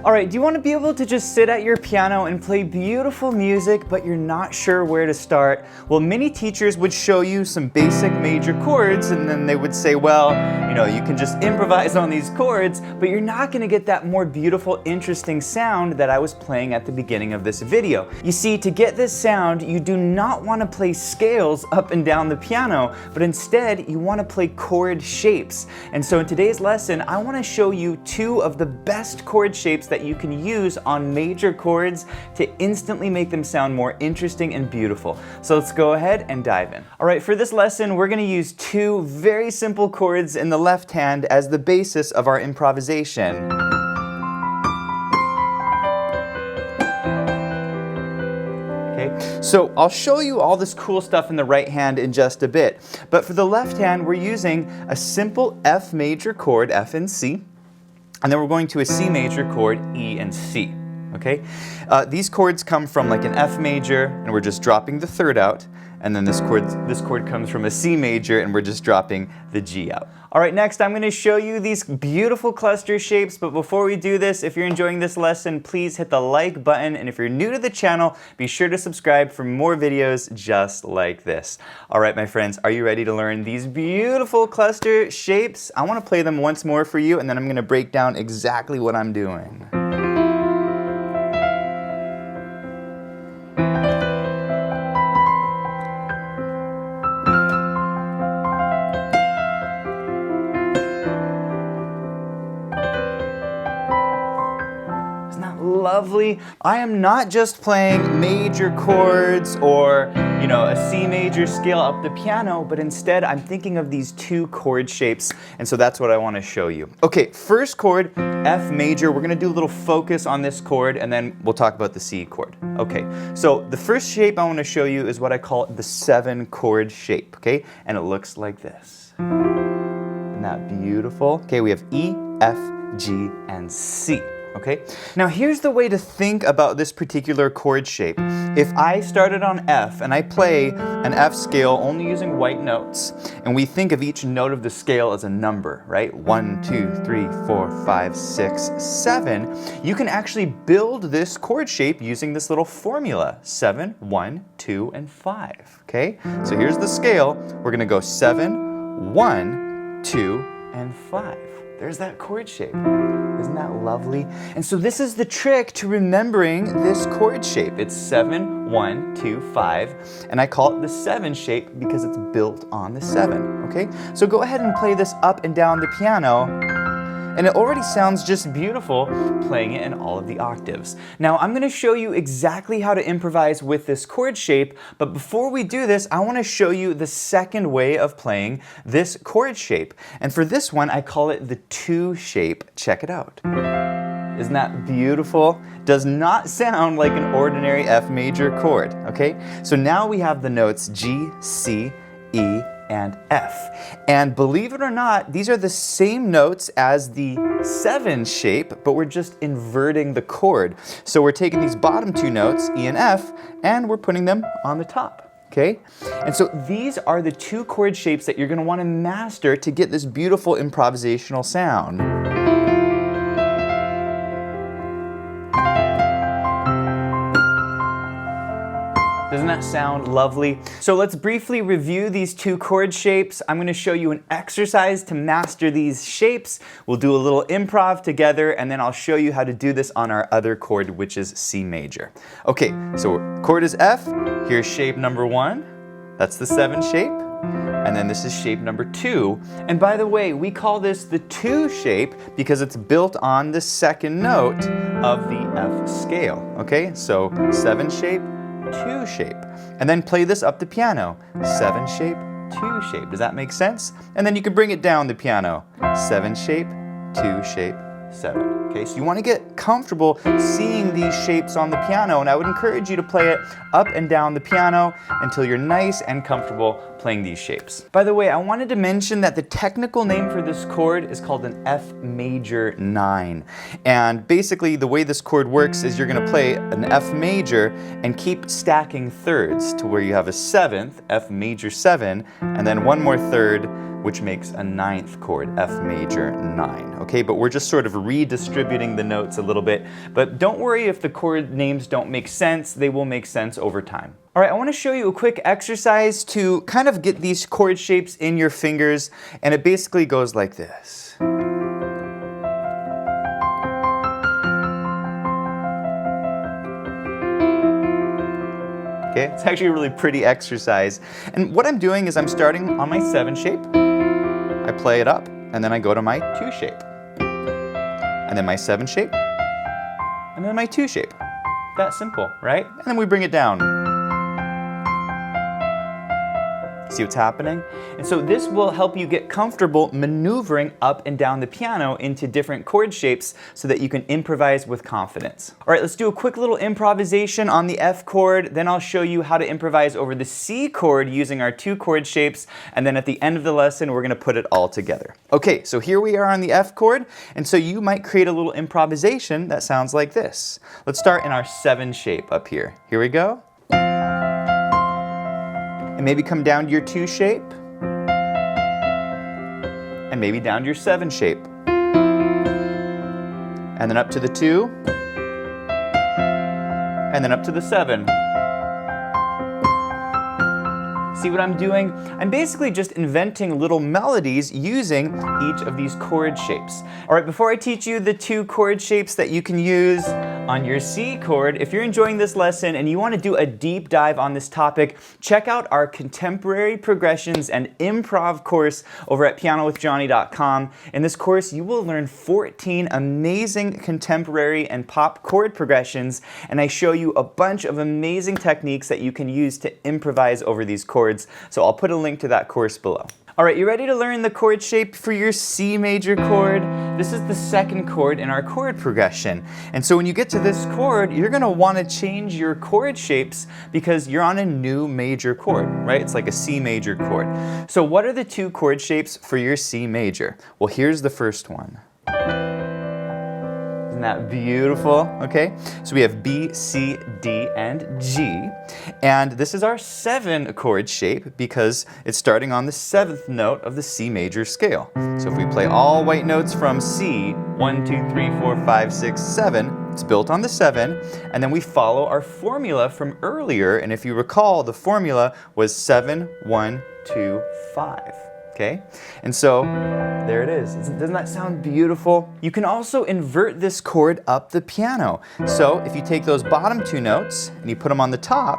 Alright, do you want to be able to just sit at your piano and play beautiful music, but you're not sure where to start? Well, many teachers would show you some basic major chords, and then they would say, well, you can just improvise on these chords, but you're not going to get that more beautiful, interesting sound that I was playing at the beginning of this video. You see, to get this sound, you do not want to play scales up and down the piano, but instead, you want to play chord shapes. And so in today's lesson, I want to show you two of the best chord shapes that you can use on major chords to instantly make them sound more interesting and beautiful. So let's go ahead and dive in. All right, for this lesson, we're going to use two very simple chords in the left hand as the basis of our improvisation. Okay, so I'll show you all this cool stuff in the right hand in just a bit. But for the left hand, we're using a simple F major chord, F and C. And then we're going to a C major chord, E and C, okay? These chords come from like an F major, and we're just dropping the third out. And then this chord comes from a C major, and we're just dropping the G out. All right, next I'm going to show you these beautiful cluster shapes, but before we do this, if you're enjoying this lesson, please hit the like button, and if you're new to the channel, be sure to subscribe for more videos just like this. All right, my friends, are you ready to learn these beautiful cluster shapes? I want to play them once more for you, and then I'm going to break down exactly what I'm doing. Lovely. I am not just playing major chords or, a C major scale up the piano, but instead I'm thinking of these two chord shapes, and so that's what I want to show you. Okay, first chord, F major. We're going to do a little focus on this chord, and then we'll talk about the C chord. Okay, so the first shape I want to show you is what I call the 7 chord shape, okay? And it looks like this. Isn't that beautiful? Okay, we have E, F, G, and C. Okay? Now here's the way to think about this particular chord shape. If I started on F and I play an F scale only using white notes, and we think of each note of the scale as a number, right? 1, 2, 3, 4, 5, 6, 7. You can actually build this chord shape using this little formula. 7, 1, 2, and 5. Okay? So here's the scale. We're going to go 7, 1, 2, and 5. There's that chord shape. Isn't that lovely? And so this is the trick to remembering this chord shape. It's 7, 1, 2, 5, and I call it the 7 shape because it's built on the 7, okay? So go ahead and play this up and down the piano, and it already sounds just beautiful playing it in all of the octaves. Now I'm going to show you exactly how to improvise with this chord shape, but before we do this, I want to show you the second way of playing this chord shape. And for this one, I call it the 2 shape. Check it out. Isn't that beautiful? Does not sound like an ordinary F major chord, okay? So now we have the notes G, C, E, and F. And believe it or not, these are the same notes as the 7 shape, but we're just inverting the chord. So we're taking these bottom 2 notes, E and F, and we're putting them on the top. Okay? And so these are the 2 chord shapes that you're going to want to master to get this beautiful improvisational sound. Doesn't that sound lovely? So let's briefly review these 2 chord shapes. I'm going to show you an exercise to master these shapes. We'll do a little improv together, and then I'll show you how to do this on our other chord, which is C major. Okay, so chord is F. Here's shape number 1. That's the 7 shape. And then this is shape number 2. And by the way, we call this the 2 shape because it's built on the second note of the F scale. Okay, so 7 shape, 2 shape. And then play this up the piano. 7 shape, 2 shape. Does that make sense? And then you can bring it down the piano. 7 shape, 2 shape, 7. Okay, so you want to get comfortable seeing these shapes on the piano, and I would encourage you to play it up and down the piano until you're nice and comfortable playing these shapes. By the way, I wanted to mention that the technical name for this chord is called an F major 9. And basically the way this chord works is you're going to play an F major and keep stacking thirds to where you have a 7th, F major 7, and then one more third, which makes a ninth chord, F major 9. Okay, but we're just sort of redistributing the notes a little bit. But don't worry if the chord names don't make sense, they will make sense over time. All right, I want to show you a quick exercise to kind of get these chord shapes in your fingers, and it basically goes like this. Okay, it's actually a really pretty exercise. And what I'm doing is I'm starting on my 7 shape, I play it up, and then I go to my 2 shape. And then my 7 shape, and then my 2 shape. That simple, right? And then we bring it down. See what's happening? And so this will help you get comfortable maneuvering up and down the piano into different chord shapes so that you can improvise with confidence. All right, let's do a quick little improvisation on the F chord, then I'll show you how to improvise over the C chord using our 2 chord shapes, and then at the end of the lesson, we're gonna put it all together. Okay, so here we are on the F chord, and so you might create a little improvisation that sounds like this. Let's start in our 7 shape up here. Here we go. And maybe come down to your 2 shape, and maybe down to your 7 shape, and then up to the 2, and then up to the 7. See what I'm doing? I'm basically just inventing little melodies using each of these chord shapes. All right, before I teach you the 2 chord shapes that you can use on your C chord, if you're enjoying this lesson and you want to do a deep dive on this topic, check out our contemporary progressions and improv course over at pianowithjonny.com. In this course, you will learn 14 amazing contemporary and pop chord progressions, and I show you a bunch of amazing techniques that you can use to improvise over these chords. So I'll put a link to that course below. All right, you ready to learn the chord shape for your C major chord? This is the 2nd chord in our chord progression. And so when you get to this chord, you're gonna wanna change your chord shapes because you're on a new major chord, right? It's like a C major chord. So what are the 2 chord shapes for your C major? Well, here's the first one. Isn't that beautiful? Okay, so we have B, C, D, and G. And this is our 7 chord shape because it's starting on the 7th note of the C major scale. So if we play all white notes from C, 1, 2, 3, 4, 5, 6, 7, it's built on the 7, and then we follow our formula from earlier, and if you recall, the formula was 7, 1, 2, 5. Okay, and so there it is. Doesn't that sound beautiful? You can also invert this chord up the piano. So if you take those bottom 2 notes and you put them on the top,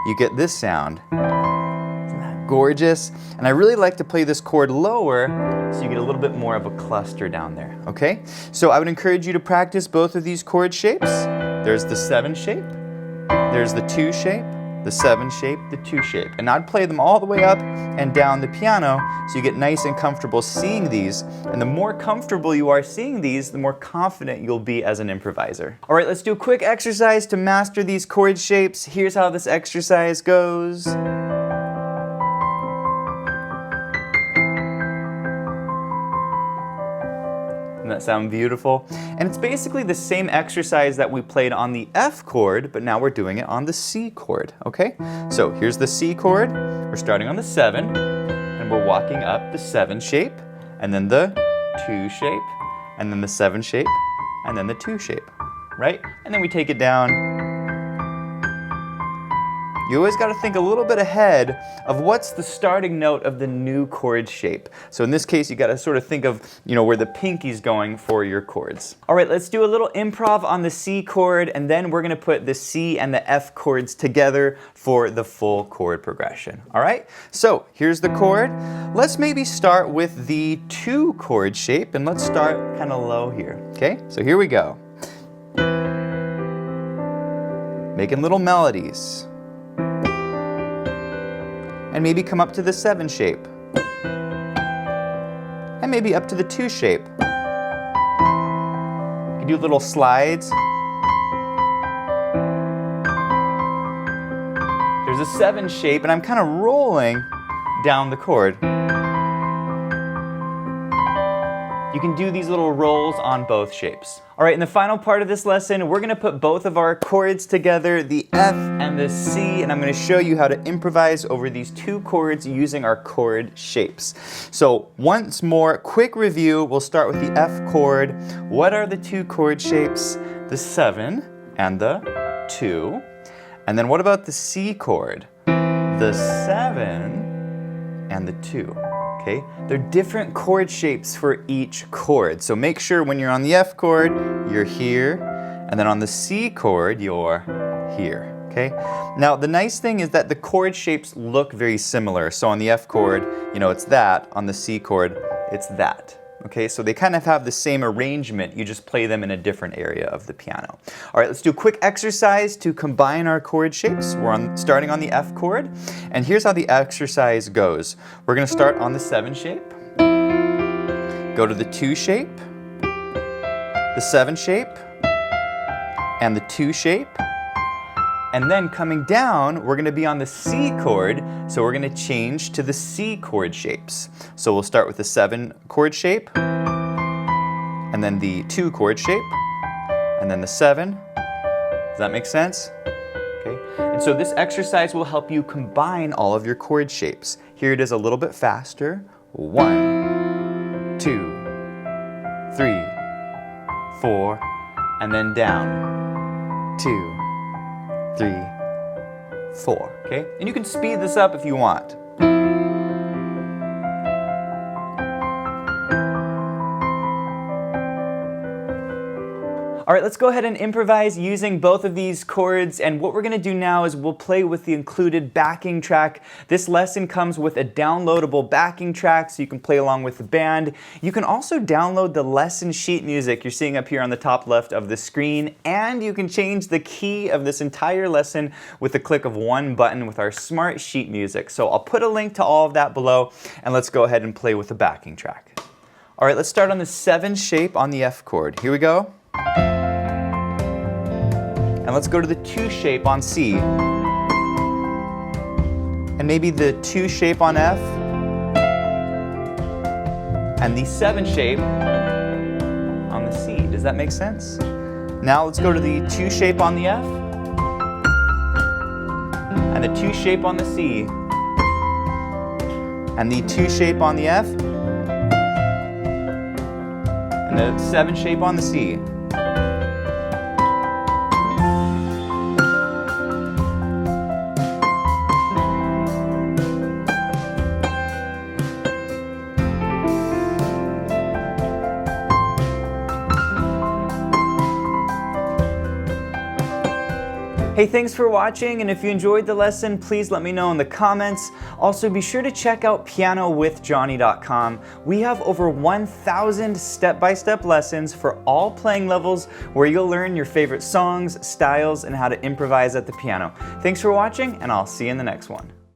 you get this sound. Isn't that gorgeous? And I really like to play this chord lower so you get a little bit more of a cluster down there, okay? So I would encourage you to practice both of these chord shapes. There's the 7 shape, there's the 2 shape, the 7 shape, the 2 shape. And I'd play them all the way up and down the piano so you get nice and comfortable seeing these. And the more comfortable you are seeing these, the more confident you'll be as an improviser. All right, let's do a quick exercise to master these chord shapes. Here's how this exercise goes. Doesn't that sound beautiful? And it's basically the same exercise that we played on the F chord, but now we're doing it on the C chord, okay? So here's the C chord. We're starting on the 7, and we're walking up the 7 shape, and then the 2 shape, and then the 7 shape, and then the 2 shape, right? And then we take it down. You always got to think a little bit ahead of what's the starting note of the new chord shape. So in this case, you got to sort of think of, where the pinky's going for your chords. All right, let's do a little improv on the C chord, and then we're going to put the C and the F chords together for the full chord progression. All right, so here's the chord. Let's maybe start with the 2 chord shape, and let's start kind of low here. Okay, so here we go. Making little melodies. And maybe come up to the 7 shape. And maybe up to the 2 shape. You can do little slides. There's a 7 shape, and I'm kind of rolling down the chord. You can do these little rolls on both shapes. All right, in the final part of this lesson, we're gonna put both of our chords together, the F and the C, and I'm gonna show you how to improvise over these two chords using our chord shapes. So once more, quick review, we'll start with the F chord. What are the two chord shapes? The 7 and the 2. And then what about the C chord? The 7 and the 2. Okay? They're different chord shapes for each chord. So make sure when you're on the F chord, you're here, and then on the C chord, you're here. Okay? Now the nice thing is that the chord shapes look very similar. So on the F chord, you know, it's that. On the C chord, it's that. Okay, so they kind of have the same arrangement, you just play them in a different area of the piano. All right, let's do a quick exercise to combine our chord shapes. We're starting on the F chord, and here's how the exercise goes. We're gonna start on the 7 shape, go to the 2 shape, the 7 shape, and the 2 shape, and then coming down, we're gonna be on the C chord, so we're gonna change to the C chord shapes. So we'll start with the 7 chord shape, and then the 2 chord shape, and then the 7. Does that make sense? Okay. And so this exercise will help you combine all of your chord shapes. Here it is a little bit faster. 1, 2, 3, 4, and then down. 2, 3, 4, okay? And you can speed this up if you want. All right, let's go ahead and improvise using both of these chords, and what we're gonna do now is we'll play with the included backing track. This lesson comes with a downloadable backing track so you can play along with the band. You can also download the lesson sheet music you're seeing up here on the top left of the screen, and you can change the key of this entire lesson with the click of one button with our smart sheet music. So I'll put a link to all of that below, and let's go ahead and play with the backing track. All right, let's start on the 7 shape on the F chord. Here we go. And let's go to the 2 shape on C. And maybe the 2 shape on F. And the 7 shape on the C. Does that make sense? Now let's go to the 2 shape on the F. And the 2 shape on the C. And the 2 shape on the F. And the 7 shape on the C. Hey, thanks for watching, and if you enjoyed the lesson, please let me know in the comments. Also, be sure to check out pianowithjonny.com. We have over 1,000 step-by-step lessons for all playing levels where you'll learn your favorite songs, styles, and how to improvise at the piano. Thanks for watching, and I'll see you in the next one.